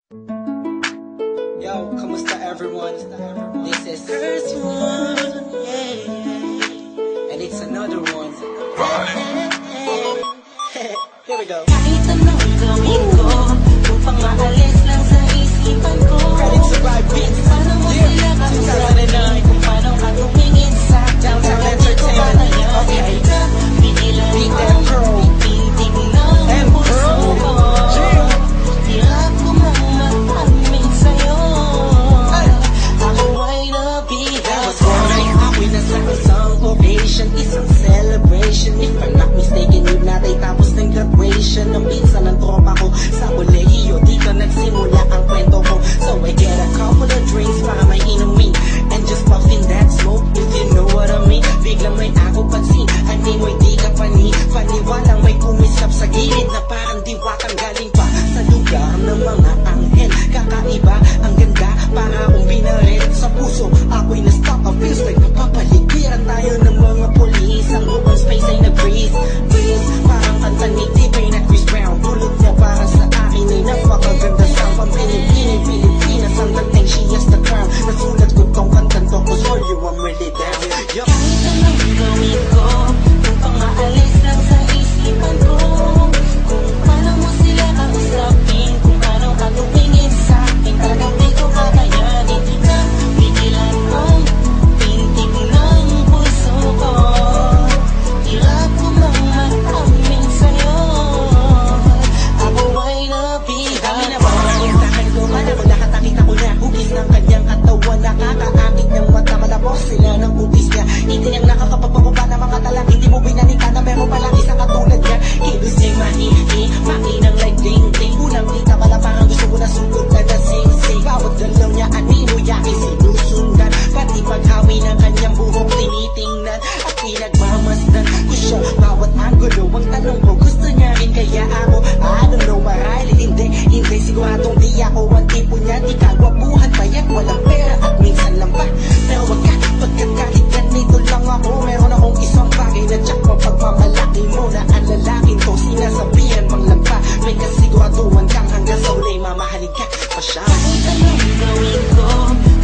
Yo, kamusta everyone? This is first one, yeah. And it's another one. Here we go. Kahit anong gawin ko, upang maalis lang sa isipan ko. Ready to ride beats. Paano mo sila kausapin, kung paano ka tumingin sa Downtown Entertainment. Okay. Pigilan Beat mo, that pro. pintig ng puso ko. Hirap ko mang maamin sa'yo, ako ay nabihag. Ako'y nasa isang occasion, isang celebration. If I'm not mistaken, yun natin tapos ng graduation ng pinsan ng tropa ko sa kolehiyo. Dito nagsimula ang kwento ko. So I get a couple of drinks para may inumin and just puffing that smoke, if you know what I mean. Biglang may ako pansin, hindi mo hindi ka paniwalang may kumislap sa gilid na parang diwatang galing pa sa lugar ng mga anghel. Kakaiba, ang ganda, para akong binaril sa puso. Ako'y na-stop, ang feels like napapaligiran tayo ng mga polis. Ang open space ay nag-breeze, parang kanta ni T-Pain na Chris Brown. Tulog niya para sa akin ay napakaganda sound. Pampinipinin, Pilipinas ang dating, she has the crown. Nasulat ko tong kantang to, cause for you I'm really down. Yo. Kahit anong gawin ko, upang maalis lang sa isipan ko, kung paano mo sila kausapin, kung paano ka tumingin sa akin, talagang di ko kakayanin na pigilan ang pintig ng puso ko. Hirap ko mang maamin sa'yo, ako ay nabihag. Kami na ba ang tahan ko, malabag lahat nakita ko na hugis ng kanyang katawan. Nakakaakit ng mata, malabos sila ng utis niya. Hindi niyang nakakapagpababa na mga talang hindi mo binalika na meron palang isang katulad niya. Kilos niyang makinang like ding-ding. Unang kita pala parang gusto mo na sugod na nasing-sing. Bawat galaw niya animo yakin sinusundan, pati paghawi ng kanyang buhok tinitingnan at pinagmamasdan ko siya. Bawat angulo ang tanong ko, gusto niya rin kaya ako? I don't know, marahil hindi siguradong di ako ang tipo niya. Di kagwapuhan, payat, walang pera at minsan lang pa. Pero wag ka, pagkat kahit ganito lang ako, meron akong isang bagay na tsak mo pagmamalaki mo na ang lalaking to. Sinasabihan mang lampa, may kasiguraduhan kang hanggang sa uli mamahalin ka pa siya. Kahit anong gawin ko,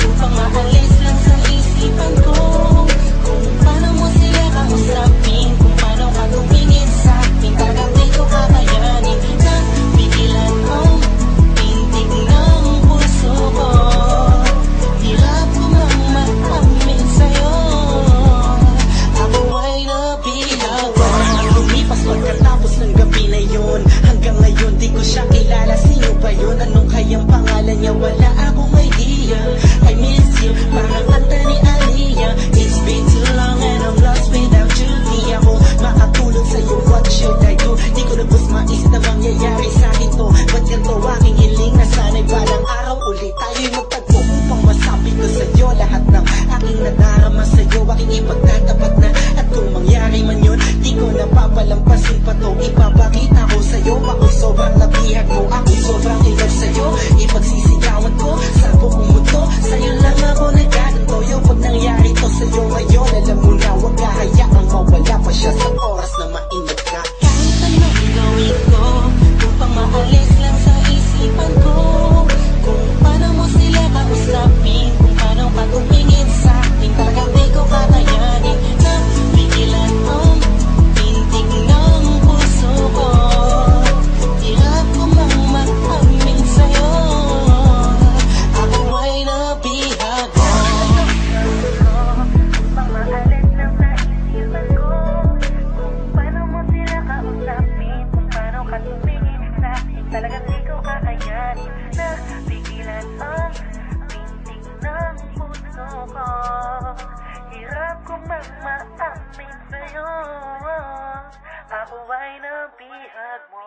upang maalis lang sa isipan ko, kung paano mo sila kausapin, kung paano ka tumingin sa akin, talagang di ko kakayanin na pigilan ang pintig ng puso ko. Hirap ko mang maamin sa'yo, ako ay nabihag. Lumipas pagkatapos ng gabi na yun, hanggang ngayon di ko siya kilala. Sino ba yun? Anong kayang pangalan niya? Wala akong idea. I miss you, parang kanta ni Aliyah. It's been too long and I'm lost without you. Di ako makatulog sa'yo, what should I do? Di ko na bus maisip na mangyayari sa'kin to. Ba't ganito aking hiling na sana'y balang araw ulit tayo'y magtagpo, upang masabi ko sa'yo lahat ng aking nadarama sa'yo. Aking ipagtatapat na, at kung mangyari man yun, di ko napapalampasin pa to. Ipapakita ko sa'yo, ako sobrang nabihag mo, ako sobrang in love sa'yo. Ipagsisigawan ko sa buong mundo, sa'yo lang ako nagkaganto. Yo, pag nangyari to sa'yo ngayon, alam mo na wag kahayaang mawala pa siya sa oras na mainag ka. Kahit anong gawin ko, upang maalis lang sa isipan ko, kung paano mo sila kausapin, kung paano ka tumingin sa akin, talagang di ko kakayanin na pigilan ang pintig ng puso ko. Hirap ko mang maamin sa'yo, ako ay nabihag. Upang maalis lang sa isipan ko, kung paano mo sila kausapin, kung paano ka tumingin sa akin, talagang di ko kakayanin na pigilan ang pintig ng puso ko. Hirap ko mang maamin sa'yo, ako ay nabihag mo.